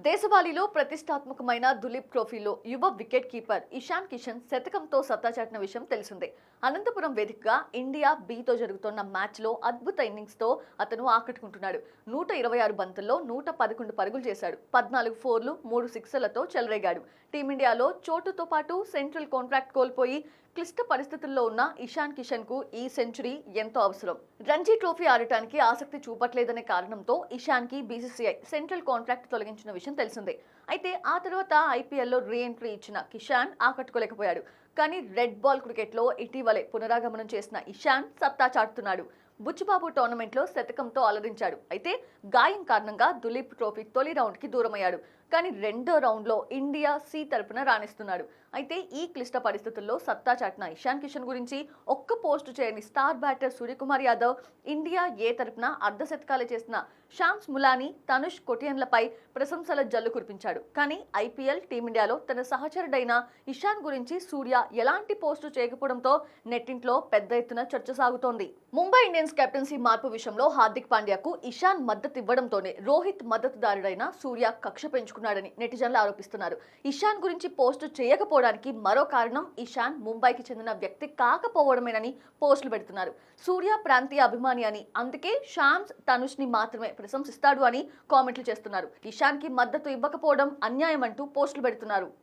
దేశవాళీలో ప్రతిష్టాత్మకమైన దులీప్ ట్రోఫీలో యువ వికెట్ కీపర్ ఇషాన్ కిషన్ శతకంతో సత్తా చాటిన విషయం తెలిసిందే. అనంతపురం వేదికగా ఇండియా బితో జరుగుతున్న మ్యాచ్లో అద్భుత ఇన్నింగ్స్తో అతను ఆకట్టుకుంటున్నాడు. 126 బంతుల్లో 111 పరుగులు చేశాడు. 14 ఫోర్లు 3 సిక్సర్లతో చెలరేగాడు. టీమిండియాలో చోటుతో పాటు సెంట్రల్ కాంట్రాక్ట్ కోల్పోయి క్లిష్ట పరిస్థితుల్లో ఉన్న ఇషాన్ కిషన్ కు ఈ సెంచరీ ఎంతో అవసరం. రంజీ ట్రోఫీ ఆడటానికి ఆసక్తి చూపట్లేదనే కారణంతో ఇషాన్ కి బీసీసీఐ సెంట్రల్ కాంట్రాక్ట్ తొలగించిన విషయం తెలిసిందే. అయితే ఆ తర్వాత ఐపీఎల్లో రీ ఎంట్రీ ఇచ్చిన కిషాన్ ఆకట్టుకోలేకపోయాడు. కానీ రెడ్ బాల్ క్రికెట్లో ఇటీవలే పునరాగమనం చేసిన ఇషాన్ సత్తా చాటుతున్నాడు. బుచ్చిబాబు టోర్నమెంట్లో శతకంతో అలరించాడు. అయితే గాయం కారణంగా దులీప్ ట్రోఫీ తొలి రౌండ్ కి దూరమయ్యాడు. కానీ రెండో రౌండ్ లో ఇండియా సి తరపున రాణిస్తున్నాడు. అయితే ఈ క్లిష్ట పరిస్థితుల్లో సత్తా చాటిన ఇషాన్ కిషన్ గురించి ఒక్క పోస్టు చేయని star batter Suryakumar Yadav, India A తరపున అర్ధ శతకాలు చేసిన షామ్స్ ములానీ, తనుష్ కొటియన్లపై ప్రశంసల జల్లు కురిపించాడు. కానీ ఐపీఎల్ టీమిండియాలో తన సహచరుడైన ఇషాన్ గురించి సూర్య ఎలాంటి పోస్టు చేయకపోవడంతో నెట్టింట్లో పెద్ద ఎత్తున చర్చ సాగుతోంది. ముంబై ఇండియన్స్ కెప్టెన్సీ మార్పు విషయంలో హార్దిక్ పాండ్యాకు ఇషాన్ మద్దతు ఇవ్వడంతోనే రోహిత్ మద్దతుదారుడైన సూర్య కక్ష పెంచుకున్నాడని నెటిజన్లు ఆరోపిస్తున్నారు. ఇషాన్ గురించి పోస్టు చేయకపోవడానికి మరో కారణం ఇషాన్ ముంబైకి చెందిన వ్యక్తి కాకపోవడమేనని పోస్టులు పెడుతున్నారు. సూర్య ప్రాంతీయ అభిమాని అని, అందుకే షామ్స్, తనుష్ ని మాత్రమే ప్రశంసిస్తాడు అని కామెంట్లు చేస్తున్నారు. ఇషాన్ కి మద్దతు ఇవ్వకపోవడం అన్యాయం అంటూ పోస్టులు పెడుతున్నారు.